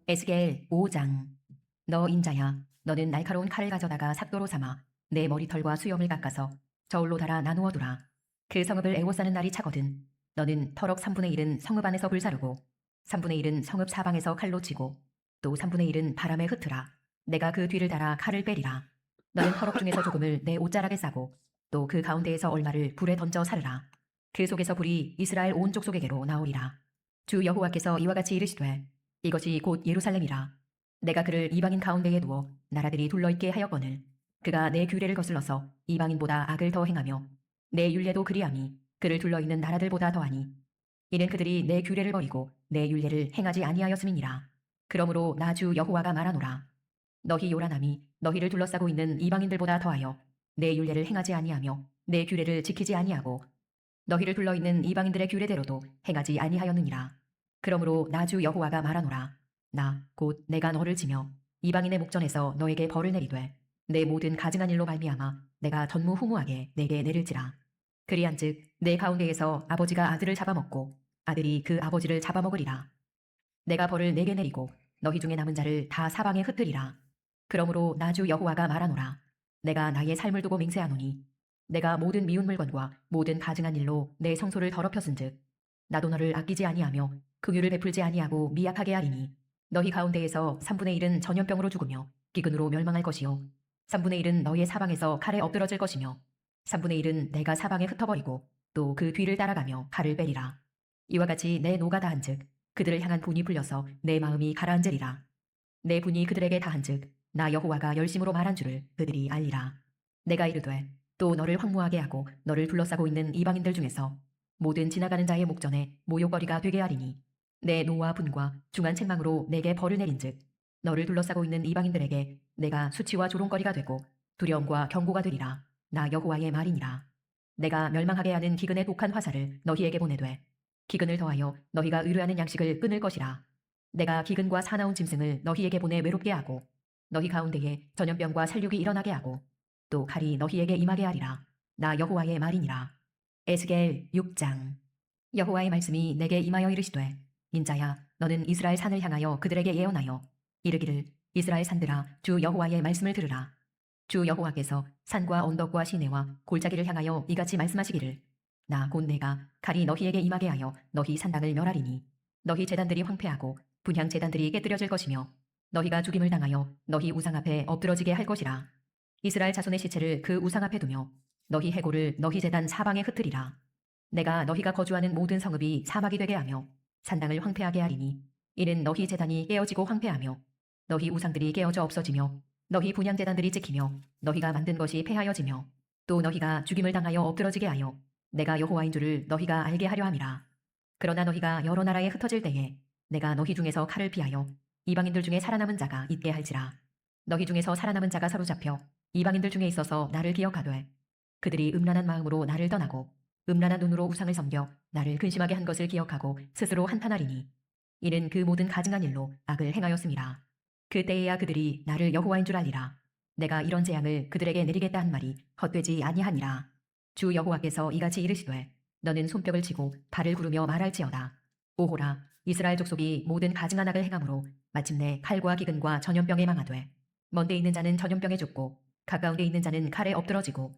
에스겔 5장. 너 인자야, 너는 날카로운 칼을 가져다가 삭도로 삼아 내 머리털과 수염을 깎아서 저울로 달아 나누어 두라. 그 성읍을 애워싸는 날이 차거든. 너는 터럭 3분의 1은 성읍 안에서 불사르고 3분의 1은 성읍 사방에서 칼로 치고 또 3분의 1은 바람에 흩으라. 내가 그 뒤를 달아 칼을 빼리라. 너는 터럭 중에서 조금을 내 옷자락에 싸고 또 그 가운데에서 얼마를 불에 던져 사르라. 그 속에서 불이 이스라엘 온 족속에게로 나오리라. 주 여호와께서 이와 같이 이르시되 이것이 곧 예루살렘이라. 내가 그를 이방인 가운데에 두어 나라들이 둘러있게 하였거늘 그가 내 규례를 거슬러서 이방인보다 악을 더 행하며 내 율례도 그리함이 그를 둘러있는 나라들보다 더하니 이는 그들이 내 규례를 버리고 내 율례를 행하지 아니하였음이니라. 그러므로 나 주 여호와가 말하노라. 너희 요란함이 너희를 둘러싸고 있는 이방인들보다 더하여 내 율례를 행하지 아니하며 내 규례를 지키지 아니하고 너희를 둘러있는 이방인들의 규례대로도 행하지 아니하였느니라. 그러므로 나 주 여호와가 말하노라. 나 곧 내가 너를 지며 이방인의 목전에서 너에게 벌을 내리되 내 모든 가증한 일로 말미암아 내가 전무후무하게 내게 내릴지라. 그리한즉 내 가운데에서 아버지가 아들을 잡아먹고 아들이 그 아버지를 잡아먹으리라. 내가 벌을 내게 내리고 너희 중에 남은 자를 다 사방에 흩으리라. 그러므로 나 주 여호와가 말하노라. 내가 나의 삶을 두고 맹세하노니 내가 모든 미운 물건과 모든 가증한 일로 내 성소를 더럽혔은즉 나도 너를 아끼지 아니하며 긍휼을 베풀지 아니하고 미약하게 하리니 너희 가운데에서 3분의 1은 전염병으로 죽으며 기근으로 멸망할 것이요 3분의 1은 너희의 사방에서 칼에 엎드러질 것이며 3분의 1은 내가 사방에 흩어버리고 또 그 뒤를 따라가며 칼을 빼리라. 이와 같이 내 노가 다한즉 그들을 향한 분이 풀려서 내 마음이 가라앉으리라. 내 분이 그들에게 다한즉 나 여호와가 열심으로 말한 줄을 그들이 알리라. 내가 이르되 또 너를 황무하게 하고 너를 둘러싸고 있는 이방인들 중에서 모든 지나가는 자의 목전에 모욕거리가 되게 하리니 내 노와 분과 중한 책망으로 내게 벌을 내린즉 너를 둘러싸고 있는 이방인들에게 내가 수치와 조롱거리가 되고 두려움과 경고가 되리라. 나 여호와의 말이니라. 내가 멸망하게 하는 기근의 독한 화살을 너희에게 보내되 기근을 더하여 너희가 의뢰하는 양식을 끊을 것이라. 내가 기근과 사나운 짐승을 너희에게 보내 외롭게 하고 너희 가운데에 전염병과 살육이 일어나게 하고 또 칼이 너희에게 임하게 하리라. 나 여호와의 말이니라. 에스겔 6장. 여호와의 말씀이 내게 임하여 이르시되 인자야 너는 이스라엘 산을 향하여 그들에게 예언하여 이르기를 이스라엘 산들아 주 여호와의 말씀을 들으라. 주 여호와께서 산과 언덕과 시내와 골짜기를 향하여 이같이 말씀하시기를 나 곧 내가 칼이 너희에게 임하게 하여 너희 산당을 멸하리니 너희 제단들이 황폐하고 분향 제단들이 깨뜨려질 것이며 너희가 죽임을 당하여 너희 우상 앞에 엎드러지게 할 것이라. 이스라엘 자손의 시체를 그 우상 앞에 두며 너희 해골을 너희 제단 사방에 흩으리라. 내가 너희가 거주하는 모든 성읍이 사막이 되게 하며 산당을 황폐하게 하리니 이는 너희 제단이 깨어지고 황폐하며 너희 우상들이 깨어져 없어지며 너희 분향 제단들이 찍히며 너희가 만든 것이 폐하여지며 또 너희가 죽임을 당하여 엎드러지게 하여 내가 여호와인 줄을 너희가 알게 하려 함이라. 그러나 너희가 여러 나라에 흩어질 때에 내가 너희 중에서 칼을 피하여 이방인들 중에 살아남은 자가 있게 할지라. 너희 중에서 살아남은 자가 사로잡혀 이방인들 중에 있어서 나를 기억하되 그들이 음란한 마음으로 나를 떠나고 음란한 눈으로 우상을 섬겨 나를 근심하게 한 것을 기억하고 스스로 한탄하리니 이는 그 모든 가증한 일로 악을 행하였음이라. 그때에야 그들이 나를 여호와인 줄 알리라. 내가 이런 재앙을 그들에게 내리겠다 한 말이 헛되지 아니하니라. 주 여호와께서 이같이 이르시되 너는 손뼉을 치고 발을 구르며 말할지어다. 오호라 이스라엘 족속이 모든 가증한 악을 행함으로 마침내 칼과 기근과 전염병에 망하되 먼데 있는 자는 전염병에 죽고 가까운데 있는 자는 칼에 엎드러지고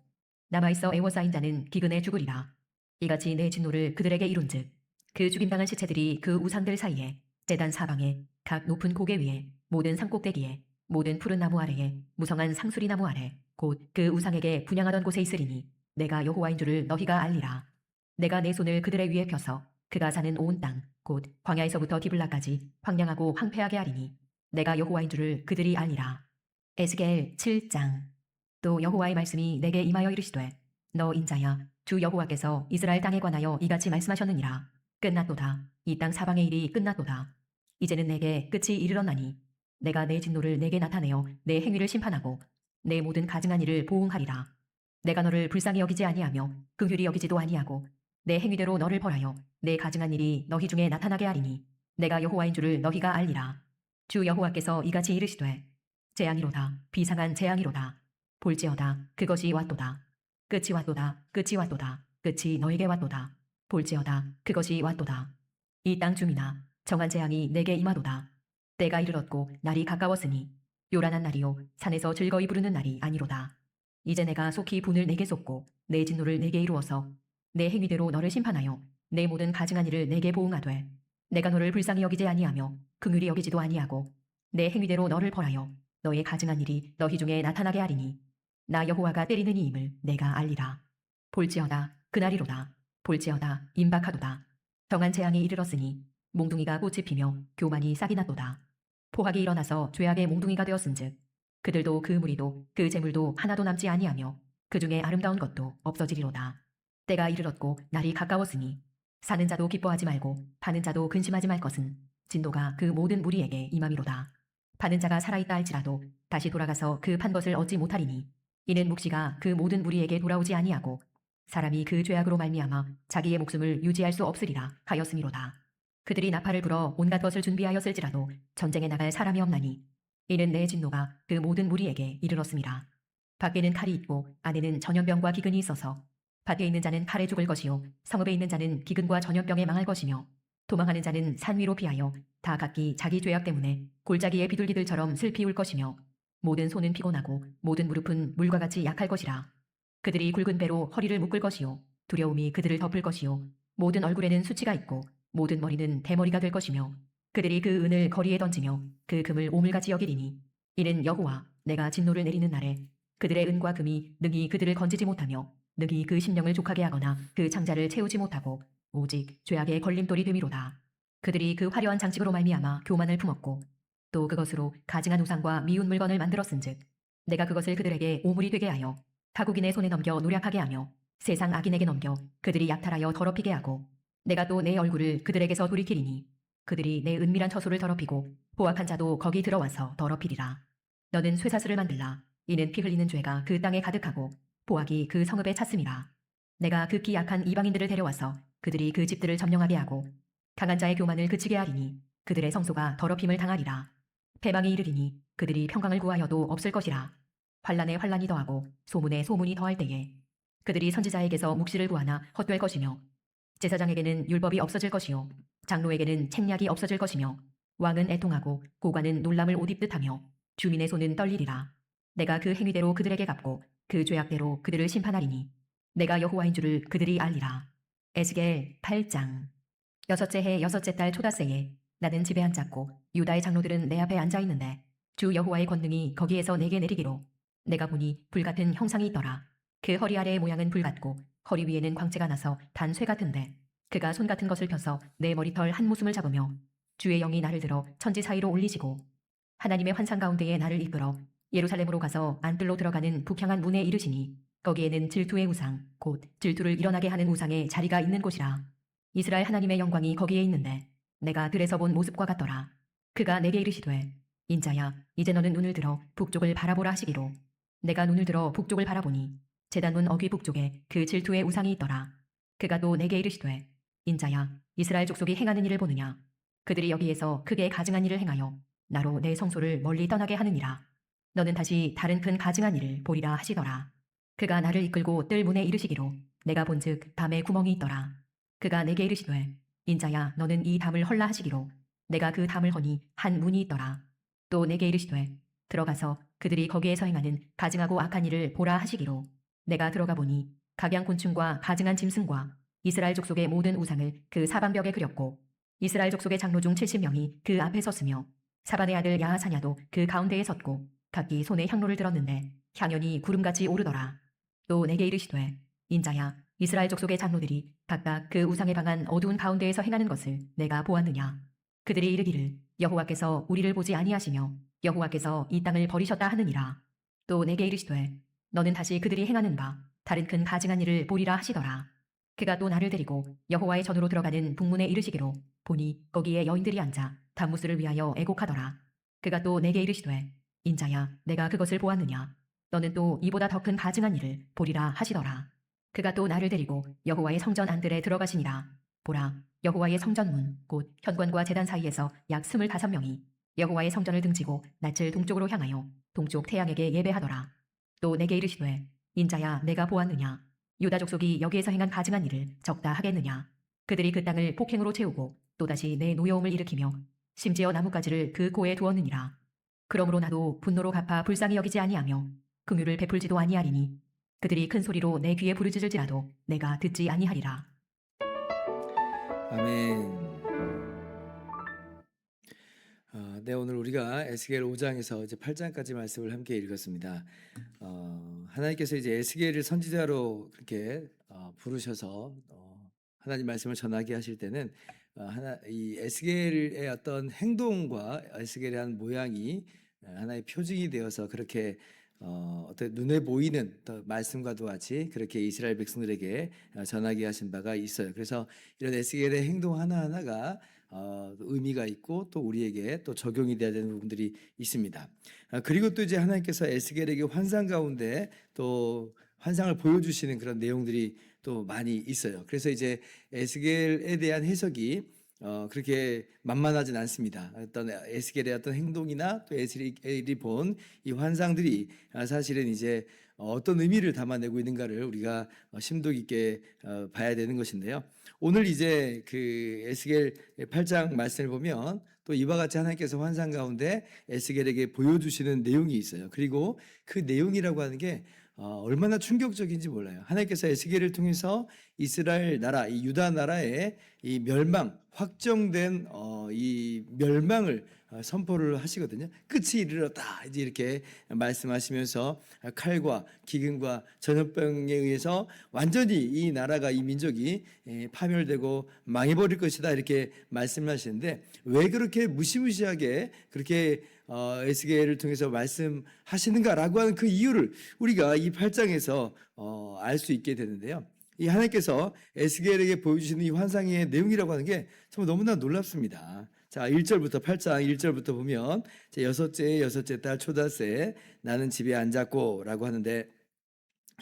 남아있어 애워싸인 자는 기근에 죽으리라. 이같이 내 진노를 그들에게 이룬즉 그 죽임당한 시체들이 그 우상들 사이에 제단 사방에 각 높은 고개 위에 모든 산꼭대기에 모든 푸른 나무 아래에 무성한 상수리 나무 아래 곧 그 우상에게 분향하던 곳에 있으리니 내가 여호와인 줄을 너희가 알리라. 내가 내 손을 그들의 위에 펴서 그가 사는 온 땅 곧 광야에서부터 디블라까지 황량하고 황폐하게 하리니 내가 여호와인 줄을 그들이 알리라. 에스겔 7장. 또 여호와의 말씀이 내게 임하여 이르시되 너 인자야 주 여호와께서 이스라엘 땅에 관하여 이같이 말씀하셨느니라. 끝났도다. 이 땅 사방의 일이 끝났도다. 이제는 내게 끝이 이르렀나니 내가 내 진노를 내게 나타내어 내 행위를 심판하고 내 모든 가증한 일을 보응하리라. 내가 너를 불쌍히 여기지 아니하며 긍휼히 여기지도 아니하고 내 행위대로 너를 벌하여 내 가증한 일이 너희 중에 나타나게 하리니 내가 여호와인 줄을 너희가 알리라. 주 여호와께서 이같이 이르시되 재앙이로다 비상한 재앙이로다. 볼지어다 그것이 왔도다. 끝이 왔도다 끝이 왔도다. 끝이 너에게 왔도다. 볼지어다 그것이 왔도다. 이 땅 중이나 정한 재앙이 내게 임하도다. 때가 이르렀고 날이 가까웠으니 요란한 날이요 산에서 즐거이 부르는 날이 아니로다. 이제 내가 속히 분을 내게 쏟고 내 진노를 내게 이루어서 내 행위대로 너를 심판하여 내 모든 가증한 일을 내게 보응하되 내가 너를 불쌍히 여기지 아니하며 긍휼히 여기지도 아니하고 내 행위대로 너를 벌하여 너의 가증한 일이 너희 중에 나타나게 하리니 나 여호와가 때리는 이임을 내가 알리라. 볼지어다 그날이로다. 볼지어다 임박하도다. 정한 재앙이 이르렀으니 몽둥이가 꽃이 피며 교만이 싹이 났도다. 포악이 일어나서 죄악의 몽둥이가 되었은즉 그들도 그 무리도 그 재물도 하나도 남지 아니하며 그 중에 아름다운 것도 없어지리로다. 때가 이르렀고 날이 가까웠으니 사는 자도 기뻐하지 말고 파는 자도 근심하지 말 것은 진노가 그 모든 무리에게 임함이로다. 파는 자가 살아있다 할지라도 다시 돌아가서 그 판 것을 얻지 못하리니 이는 묵시가 그 모든 무리에게 돌아오지 아니하고 사람이 그 죄악으로 말미암아 자기의 목숨을 유지할 수 없으리라 하였음이로다. 그들이 나팔을 불어 온갖 것을 준비하였을지라도 전쟁에 나갈 사람이 없나니 이는 내 진노가 그 모든 무리에게 이르렀음이라. 밖에는 칼이 있고 안에는 전염병과 기근이 있어서 밖에 있는 자는 칼에 죽을 것이요 성읍에 있는 자는 기근과 전염병에 망할 것이며 도망하는 자는 산 위로 피하여 다 각기 자기 죄악 때문에 골짜기의 비둘기들처럼 슬피 울 것이며 모든 손은 피곤하고 모든 무릎은 물과 같이 약할 것이라. 그들이 굵은 배로 허리를 묶을 것이요 두려움이 그들을 덮을 것이요 모든 얼굴에는 수치가 있고 모든 머리는 대머리가 될 것이며 그들이 그 은을 거리에 던지며 그 금을 오물같이 여기리니 이는 여호와 내가 진노를 내리는 날에 그들의 은과 금이 능히 그들을 건지지 못하며 능히 그 심령을 족하게 하거나 그 창자를 채우지 못하고 오직 죄악의 걸림돌이 됨이로다. 그들이 그 화려한 장식으로 말미암아 교만을 품었고 또 그것으로 가증한 우상과 미운 물건을 만들었은즉 내가 그것을 그들에게 오물이 되게 하여 타국인의 손에 넘겨 노략하게 하며 세상 악인에게 넘겨 그들이 약탈하여 더럽히게 하고 내가 또 내 얼굴을 그들에게서 돌이키리니 그들이 내 은밀한 처소를 더럽히고 보악한 자도 거기 들어와서 더럽히리라. 너는 쇠사슬을 만들라. 이는 피 흘리는 죄가 그 땅에 가득하고 보악이 그 성읍에 찼음이라. 내가 극히 약한 이방인들을 데려와서 그들이 그 집들을 점령하게 하고 강한 자의 교만을 그치게 하리니 그들의 성소가 더럽힘을 당하리라. 패망이 이르리니 그들이 평강을 구하여도 없을 것이라. 환란에 환란이 더하고 소문에 소문이 더할 때에 그들이 선지자에게서 묵시를 구하나 헛될 것이며 제사장에게는 율법이 없어질 것이요 장로에게는 책략이 없어질 것이며 왕은 애통하고 고관은 놀람을 옷 입듯하며 주민의 손은 떨리리라. 내가 그 행위대로 그들에게 갚고 그 죄악대로 그들을 심판하리니 내가 여호와인 줄을 그들이 알리라. 에스겔 8장. 여섯째 해 여섯째 달 초다새에 나는 집에 앉았고 유다의 장로들은 내 앞에 앉아 있는데 주 여호와의 권능이 거기에서 내게 내리기로 내가 보니 불같은 형상이 있더라. 그 허리 아래의 모양은 불같고 허리 위에는 광채가 나서 단 쇠 같은데 그가 손 같은 것을 펴서 내 머리털 한 모숨을 잡으며 주의 영이 나를 들어 천지 사이로 올리시고 하나님의 환상 가운데에 나를 이끌어 예루살렘으로 가서 안뜰로 들어가는 북향한 문에 이르시니 거기에는 질투의 우상 곧 질투를 일어나게 하는 우상의 자리가 있는 곳이라. 이스라엘 하나님의 영광이 거기에 있는데 내가 들에서 본 모습과 같더라. 그가 내게 이르시되 인자야 이제 너는 눈을 들어 북쪽을 바라보라 하시기로 내가 눈을 들어 북쪽을 바라보니 제단문 어귀 북쪽에 그 질투의 우상이 있더라. 그가 또 내게 이르시되 인자야 이스라엘 족속이 행하는 일을 보느냐. 그들이 여기에서 크게 가증한 일을 행하여 나로 내 성소를 멀리 떠나게 하느니라. 너는 다시 다른 큰 가증한 일을 보리라 하시더라. 그가 나를 이끌고 뜰 문에 이르시기로 내가 본즉 담에 구멍이 있더라. 그가 내게 이르시되 인자야 너는 이 담을 헐라 하시기로 내가 그 담을 허니 한 문이 있더라. 또 내게 이르시되 들어가서 그들이 거기에서 행하는 가증하고 악한 일을 보라 하시기로 내가 들어가 보니 각양곤충과 가증한 짐승과 이스라엘 족속의 모든 우상을 그 사방벽에 그렸고 이스라엘 족속의 장로 중 70명이 그 앞에 섰으며 사반의 아들 야하사냐도 그 가운데에 섰고 각기 손에 향로를 들었는데 향연이 구름같이 오르더라. 또 내게 이르시되 인자야 이스라엘 족속의 장로들이 각각 그 우상에 방한 어두운 가운데에서 행하는 것을 내가 보았느냐. 그들이 이르기를 여호와께서 우리를 보지 아니하시며 여호와께서 이 땅을 버리셨다 하느니라. 또 내게 이르시되 너는 다시 그들이 행하는 바 다른 큰 가증한 일을 보리라 하시더라. 그가 또 나를 데리고 여호와의 전으로 들어가는 북문에 이르시기로 보니 거기에 여인들이 앉아 단무스를 위하여 애곡하더라. 그가 또 내게 이르시되 인자야 내가 그것을 보았느냐. 너는 또 이보다 더 큰 가증한 일을 보리라 하시더라. 그가 또 나를 데리고 여호와의 성전 안들에 들어가시니라. 보라, 여호와의 성전문 곧 현관과 제단 사이에서 약 25명이 여호와의 성전을 등지고 낯을 동쪽으로 향하여 동쪽 태양에게 예배하더라. 또 내게 이르시되 인자야, 내가 보았느냐? 유다 족속이 여기에서 행한 가증한 일을 적다 하겠느냐? 그들이 그 땅을 폭행으로 채우고 또다시 내 노여움을 일으키며 심지어 나뭇가지를 그 고에 두었느니라. 그러므로 나도 분노로 갚아 불쌍히 여기지 아니하며 긍휼을 베풀지도 아니하리니 그들이 큰 소리로 내 귀에 부르짖을지라도 내가 듣지 아니하리라. 아멘. 네, 오늘 우리가 에스겔 5장에서 이제 8장까지 말씀을 함께 읽었습니다. 하나님께서 이제 에스겔을 선지자로 그렇게 부르셔서 하나님 말씀을 전하게 하실 때는 이 에스겔의 어떤 행동과 에스겔의 한 모양이 하나의 표징이 되어서 그렇게 어떤 눈에 보이는 말씀과도 같이 그렇게 이스라엘 백성들에게 전하게 하신 바가 있어요. 그래서 이런 에스겔의 행동 하나하나가 의미가 있고 또 우리에게 또 적용이 되어야 되는 부분들이 있습니다. 그리고 또 이제 하나님께서 에스겔에게 환상 가운데 또 환상을 보여주시는 그런 내용들이 또 많이 있어요. 그래서 이제 에스겔에 대한 해석이 그렇게 만만하진 않습니다. 어떤 에스겔의 어떤 행동이나 또 에스겔이 본 이 환상들이 사실은 이제 어떤 의미를 담아내고 있는가를 우리가 심도 깊게 봐야 되는 것인데요. 오늘 이제 그 에스겔 8장 말씀을 보면 또 이와 같이 하나님께서 환상 가운데 에스겔에게 보여주시는 내용이 있어요. 그리고 그 내용이라고 하는 게 얼마나 충격적인지 몰라요. 하나님께서 에스겔을 통해서 이스라엘 나라, 이 유다 나라의 이 멸망, 확정된 이 멸망을 선포를 하시거든요. 끝이 이르렀다 이제 이렇게 말씀하시면서 칼과 기근과 전염병에 의해서 완전히 이 나라가, 이 민족이 파멸되고 망해버릴 것이다 이렇게 말씀하시는데, 왜 그렇게 무시무시하게 그렇게 에스겔을 통해서 말씀하시는가라고 하는 그 이유를 우리가 이 8장에서 알 수 있게 되는데요. 이 하나님께서 에스겔에게 보여주시는 이 환상의 내용이라고 하는 게 정말 너무나 놀랍습니다. 자, 1절부터 8장 1절부터 보면 여섯째 달 초닷새 나는 집에 앉았고 라고 하는데,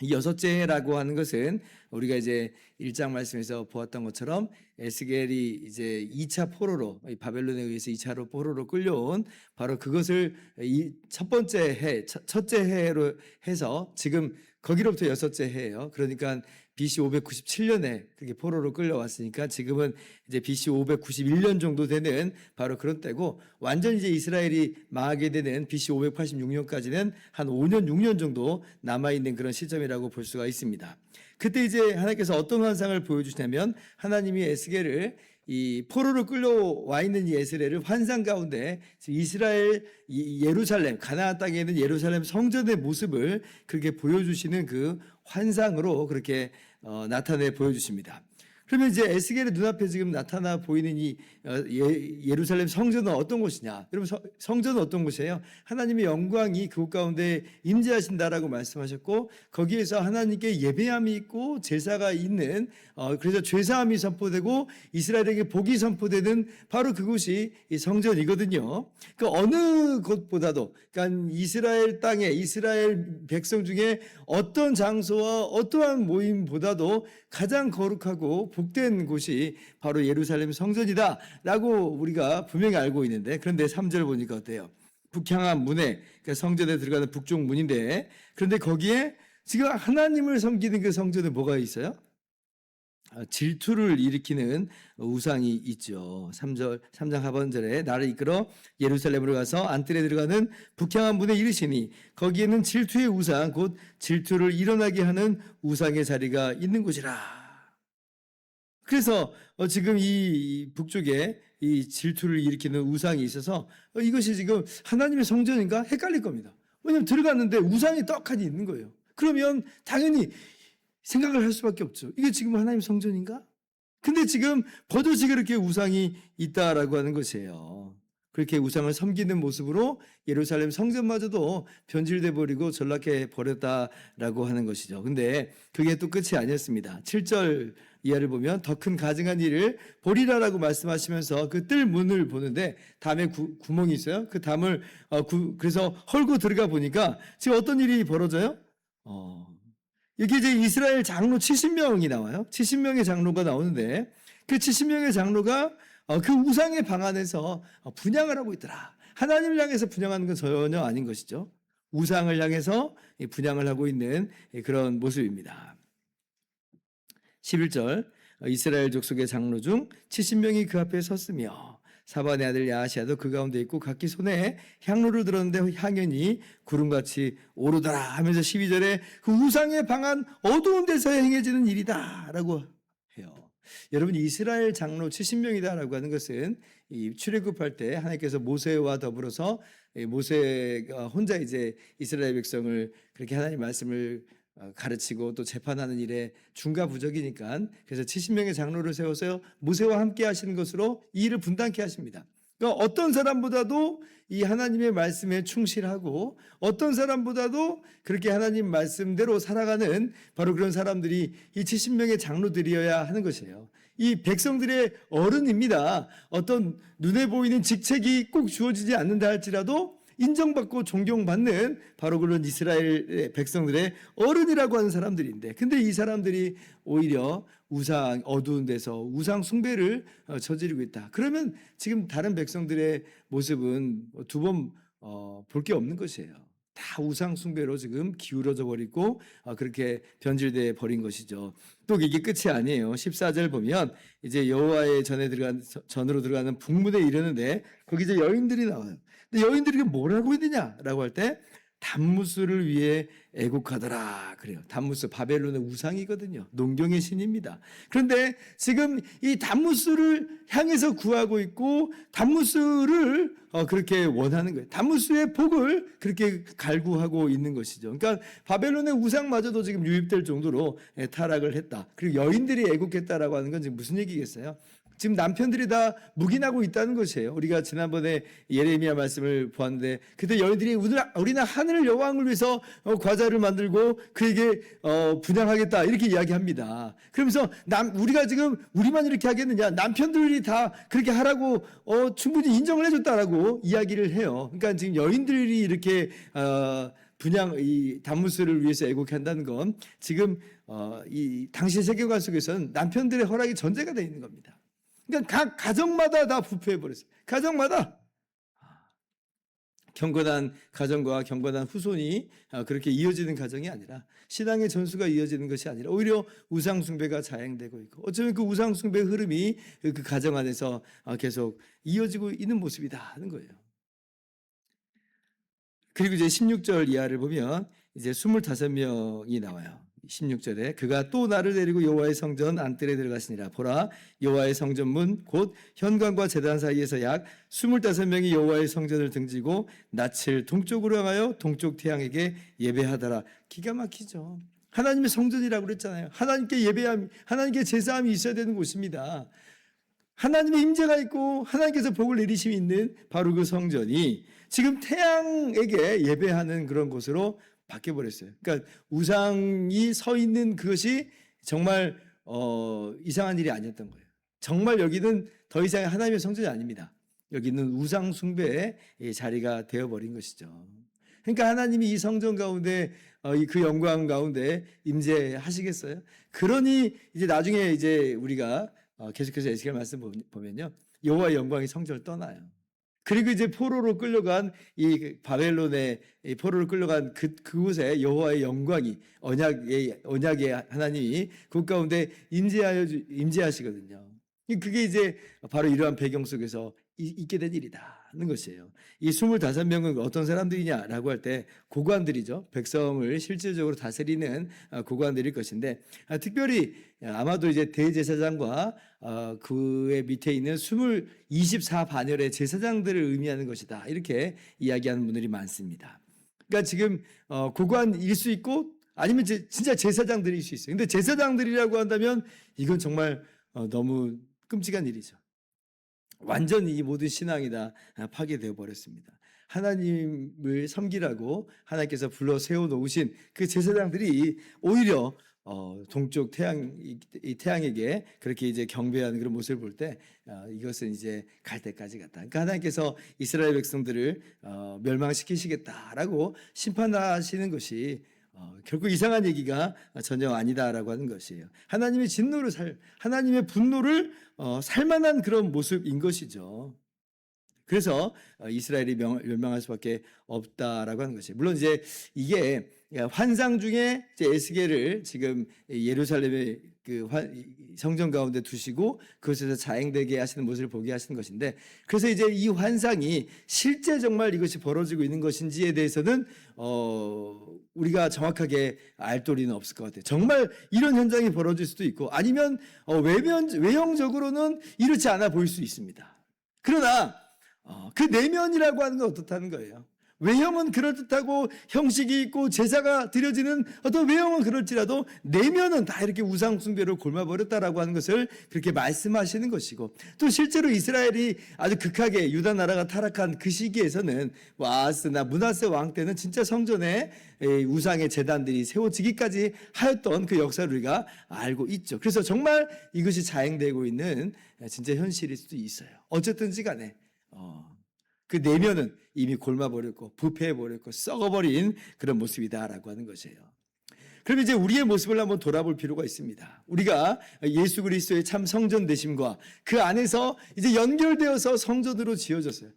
이 여섯째라고 하는 것은 우리가 이제 1장 말씀에서 보았던 것처럼 에스겔이 이제 2차 포로로, 바벨론에 의해서 2차로 포로로 끌려온 바로 그것을 이 첫째 해로 해서 지금 거기로부터 여섯째 해예요. 그러니까 BC 597년에 그게 포로로 끌려왔으니까 지금은 이제 BC 591년 정도 되는 바로 그런 때고, 완전히 이제 이스라엘이 망하게 되는 BC 586년까지는 한 5년, 6년 정도 남아있는 그런 시점이라고 볼 수가 있습니다. 그때 이제 하나님께서 어떤 환상을 보여주시냐면, 하나님이 에스겔을 이 포로로 끌려와 있는 이 에스겔을 환상 가운데 이스라엘 예루살렘, 가나안 땅에 있는 예루살렘 성전의 모습을 그렇게 보여주시는 그 환상으로 그렇게 나타내 보여주십니다. 그러면 이제 에스겔의 눈앞에 지금 나타나 보이는 이 예루살렘 성전은 어떤 곳이냐? 여러분, 성전은 어떤 곳이에요? 하나님의 영광이 그곳 가운데 임재하신다라고 말씀하셨고, 거기에서 하나님께 예배함이 있고 제사가 있는, 그래서 죄사함이 선포되고 이스라엘에게 복이 선포되는 바로 그곳이 이 성전이거든요. 그 어느 곳보다도, 그러니까 이스라엘 땅에 이스라엘 백성 중에 어떤 장소와 어떠한 모임보다도 가장 거룩하고 복된 곳이 바로 예루살렘 성전이다라고 우리가 분명히 알고 있는데, 그런데 3절 보니까 어때요? 북향한 문에, 그러니까 성전에 들어가는 북쪽 문인데, 그런데 거기에 지금 하나님을 섬기는 그 성전에 뭐가 있어요? 질투를 일으키는 우상이 있죠. 3장 하반절에 나를 이끌어 예루살렘으로 가서 안뜰에 들어가는 북향한 문에 이르시니 거기에는 질투의 우상, 곧 질투를 일어나게 하는 우상의 자리가 있는 곳이라. 그래서 지금 이 북쪽에 이 질투를 일으키는 우상이 있어서 이것이 지금 하나님의 성전인가 헷갈릴 겁니다. 왜냐하면 들어갔는데 우상이 떡하니 있는 거예요. 그러면 당연히 생각을 할 수밖에 없죠. 이게 지금 하나님 성전인가? 근데 지금 버젓이 그렇게 우상이 있다라고 하는 것이에요. 그렇게 우상을 섬기는 모습으로 예루살렘 성전마저도 변질돼 버리고 전락해 버렸다라고 하는 것이죠. 근데 그게 또 끝이 아니었습니다. 7절 이하를 보면 더 큰 가증한 일을 보리라라고 말씀하시면서 그 뜰 문을 보는데 담에 구멍이 있어요. 그 담을 그래서 헐고 들어가 보니까 지금 어떤 일이 벌어져요? 여기 이제 이스라엘 장로 70명이 나와요. 70명의 장로가 나오는데 그 70명의 장로가 그 우상의 방 안에서 분향을 하고 있더라. 하나님을 향해서 분향하는 건 전혀 아닌 것이죠. 우상을 향해서 분향을 하고 있는 그런 모습입니다. 11절 이스라엘 족속의 장로 중 70명이 그 앞에 섰으며 사반의 아들 야하시아도 그 가운데 있고 각기 손에 향로를 들었는데 향연이 구름같이 오르더라 하면서 12절에 그 우상의 방안 어두운 데서 행해지는 일이다 라고 해요. 여러분 이스라엘 장로 70명이다 라고 하는 것은 이 출애굽할 때 하나님께서 모세와 더불어서 모세가 혼자 이제 이스라엘 백성을 그렇게 하나님 말씀을 가르치고 또 재판하는 일에 중과부적이니까 그래서 70명의 장로를 세워서 모세와 함께 하시는 것으로 이 일을 분담케 하십니다. 그러니까 어떤 사람보다도 이 하나님의 말씀에 충실하고 어떤 사람보다도 그렇게 하나님 말씀대로 살아가는 바로 그런 사람들이 이 70명의 장로들이어야 하는 것이에요. 이 백성들의 어른입니다. 어떤 눈에 보이는 직책이 꼭 주어지지 않는다 할지라도 인정받고 존경받는 바로 그런 이스라엘 백성들의 어른이라고 하는 사람들인데 근데 이 사람들이 오히려 우상 어두운 데서 우상 숭배를 저지르고 있다. 그러면 지금 다른 백성들의 모습은 두 번 볼 게 없는 것이에요. 다 우상 숭배로 지금 기울어져 버리고 그렇게 변질돼 버린 것이죠. 또 이게 끝이 아니에요. 14절 보면 이제 여호와의 전으로 들어가는 북문에 이르는데 거기 이제 여인들이 나와요. 근데 여인들이 뭘 하고 있느냐라고 할 때 단무스를 위해 애곡하더라 그래요. 단무스 바벨론의 우상이거든요. 농경의 신입니다. 그런데 지금 이 단무스를 향해서 구하고 있고 단무스를 그렇게 원하는 거예요. 단무스의 복을 그렇게 갈구하고 있는 것이죠. 그러니까 바벨론의 우상마저도 지금 유입될 정도로 타락을 했다. 그리고 여인들이 애곡했다라고 하는 건 지금 무슨 얘기겠어요? 지금 남편들이 다 묵인하고 있다는 것이에요. 우리가 지난번에 예레미야 말씀을 보았는데 그때 여인들이 우리는 하늘 여왕을 위해서 과자를 만들고 그에게 분향하겠다 이렇게 이야기합니다. 그러면서 우리가 지금 우리만 이렇게 하겠느냐? 남편들이 다 그렇게 하라고 충분히 인정을 해줬다라고 이야기를 해요. 그러니까 지금 여인들이 이렇게 이 단무스를 위해서 애곡한다는 건 지금 이 당시 세계관 속에서는 남편들의 허락이 전제가 되어 있는 겁니다. 그러니까 각 가정마다 다 부패해 버렸어요. 가정마다 경건한 가정과 경건한 후손이 그렇게 이어지는 가정이 아니라 신앙의 전수가 이어지는 것이 아니라 오히려 우상 숭배가 자행되고 있고 어쩌면 그 우상 숭배 흐름이 그 가정 안에서 계속 이어지고 있는 모습이다 하는 거예요. 그리고 이제 16절 이하를 보면 이제 25명이 나와요. 16절에 그가 또 나를 데리고 여호와의 성전 안뜰에 들어가시니라. 보라 여호와의 성전문 곧 현관과 제단 사이에서 약 25명이 여호와의 성전을 등지고 낯을 동쪽으로 향하여 동쪽 태양에게 예배하더라. 기가 막히죠. 하나님의 성전이라고 그랬잖아요. 하나님께 예배함, 하나님께 제사함이 있어야 되는 곳입니다. 하나님의 임재가 있고 하나님께서 복을 내리심이 있는 바로 그 성전이 지금 태양에게 예배하는 그런 곳으로 바뀌어버렸어요. 그러니까 우상이 서 있는 그것이 정말 이상한 일이 아니었던 거예요. 정말 여기는 더 이상 하나님의 성전이 아닙니다. 여기는 우상 숭배의 자리가 되어버린 것이죠. 그러니까 하나님이 이 성전 가운데 그 영광 가운데 임재하시겠어요? 그러니 이제 나중에 이제 우리가 계속해서 에스겔 말씀 보면요, 여호와의 영광이 성전을 떠나요. 그리고 이제 포로로 끌려간 이 바벨론의 포로로 끌려간 그곳에 여호와의 영광이 언약의 하나님이 그 가운데 임재하시거든요. 그게 이제 바로 이러한 배경 속에서 있게 된 일이다는 것이에요. 이 25명은 어떤 사람들이냐라고 할 때 고관들이죠. 백성을 실질적으로 다스리는 고관들일 것인데 특별히 아마도 이제 대제사장과 그의 밑에 있는 24반열의 제사장들을 의미하는 것이다. 이렇게 이야기하는 분들이 많습니다. 그러니까 지금 고관일 수 있고 아니면 진짜 제사장들일 수 있어요. 근데 제사장들이라고 한다면 이건 정말 너무 끔찍한 일이죠. 완전히 이 모든 신앙이 다 파괴되어 버렸습니다. 하나님을 섬기라고 하나님께서 불러 세워놓으신 그 제사장들이 오히려 동쪽 태양에게 그렇게 이제 경배하는 그런 모습을 볼 때 이것은 이제 갈 때까지 갔다. 그러니까 하나님께서 이스라엘 백성들을 멸망시키시겠다라고 심판하시는 것이 결국 이상한 얘기가 전혀 아니다라고 하는 것이에요. 하나님의 진노를 하나님의 분노를 살만한 그런 모습인 것이죠. 그래서 이스라엘이 멸망할 수밖에 없다라고 하는 것이에요. 물론 이제 이게 환상 중에 이제 에스겔을 지금 예루살렘의 그 성전 가운데 두시고 그것에서 자행되게 하시는 모습을 보게 하시는 것인데, 그래서 이제 이 환상이 실제 정말 이것이 벌어지고 있는 것인지에 대해서는 우리가 정확하게 알 도리는 없을 것 같아요. 정말 이런 현상이 벌어질 수도 있고, 아니면 외형적으로는 이렇지 않아 보일 수 있습니다. 그러나 그 내면이라고 하는 건 어떻다는 거예요. 외형은 그럴듯하고 형식이 있고 제사가 드려지는 어떤 외형은 그럴지라도 내면은 다 이렇게 우상 숭배로 골마버렸다라고 하는 것을 그렇게 말씀하시는 것이고, 또 실제로 이스라엘이 아주 극하게 유다 나라가 타락한 그 시기에서는 아스나 므낫세 왕 때는 진짜 성전에 우상의 제단들이 세워지기까지 하였던 그 역사를 우리가 알고 있죠. 그래서 정말 이것이 자행되고 있는 진짜 현실일 수도 있어요. 어쨌든지 간에 그 내면은 이미 골마버렸고 부패해버렸고 썩어버린 그런 모습이다라고 하는 것이에요. 그럼 이제 우리의 모습을 한번 돌아볼 필요가 있습니다. 우리가 예수 그리스도의 참 성전 되심과 그 안에서 이제 연결되어서 성전으로 지어졌어요.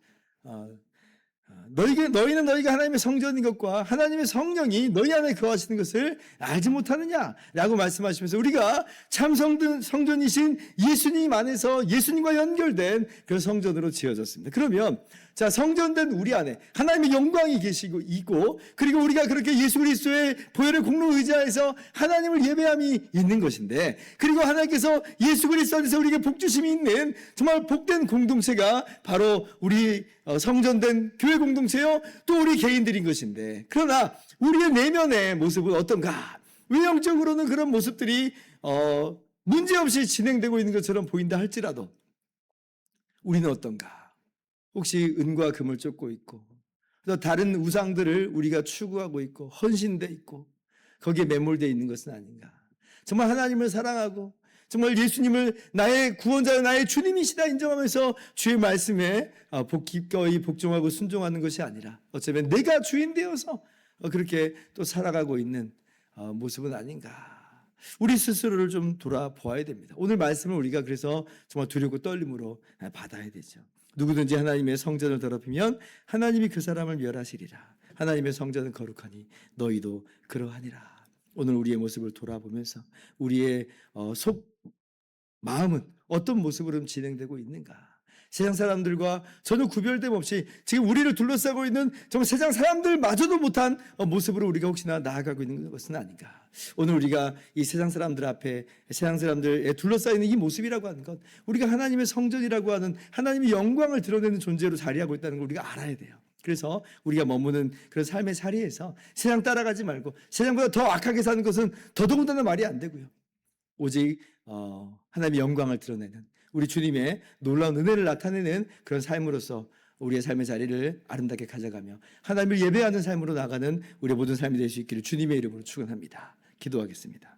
너희는 너희가 하나님의 성전인 것과 하나님의 성령이 너희 안에 거하시는 것을 알지 못하느냐라고 말씀하시면서 우리가 참 성전이신 예수님 안에서 예수님과 연결된 그런 성전으로 지어졌습니다. 그러면 자, 성전된 우리 안에 하나님의 영광이 계시고 있고, 그리고 우리가 그렇게 예수 그리스도의 보혈의 공로 의지하여서 하나님을 예배함이 있는 것인데, 그리고 하나님께서 예수 그리스도 안에서 우리에게 복 주심이 있는 정말 복된 공동체가 바로 우리 성전된 교회 공동체요, 또 우리 개인들인 것인데, 그러나 우리의 내면의 모습은 어떤가? 외형적으로는 그런 모습들이 문제없이 진행되고 있는 것처럼 보인다 할지라도 우리는 어떤가? 혹시 은과 금을 쫓고 있고, 또 다른 우상들을 우리가 추구하고 있고 헌신돼 있고 거기에 매몰되어 있는 것은 아닌가? 정말 하나님을 사랑하고 정말 예수님을 나의 구원자, 나의 주님이시다 인정하면서 주의 말씀에 기꺼이 복종하고 순종하는 것이 아니라 어쩌면 내가 주인 되어서 그렇게 또 살아가고 있는 모습은 아닌가? 우리 스스로를 좀 돌아보아야 됩니다. 오늘 말씀을 우리가 그래서 정말 두렵고 떨림으로 받아야 되죠. 누구든지 하나님의 성전을 더럽히면 하나님이 그 사람을 멸하시리라. 하나님의 성전은 거룩하니 너희도 그러하니라. 오늘 우리의 모습을 돌아보면서 우리의 마음은 어떤 모습으로 진행되고 있는가? 세상 사람들과 전혀 구별됨 없이 지금 우리를 둘러싸고 있는 정말 세상 사람들마저도 못한 모습으로 우리가 혹시나 나아가고 있는 것은 아닌가? 오늘 우리가 이 세상 사람들 앞에 세상 사람들에 둘러싸이는 이 모습이라고 하는 건 우리가 하나님의 성전이라고 하는 하나님의 영광을 드러내는 존재로 자리하고 있다는 걸 우리가 알아야 돼요. 그래서 우리가 머무는 그런 삶의 자리에서 세상 따라가지 말고 세상보다 더 악하게 사는 것은 더더군다나 말이 안 되고요. 오직 하나님의 영광을 드러내는 우리 주님의 놀라운 은혜를 나타내는 그런 삶으로서 우리의 삶의 자리를 아름답게 가져가며 하나님을 예배하는 삶으로 나가는 우리의 모든 삶이 될 수 있기를 주님의 이름으로 축원합니다. 기도하겠습니다.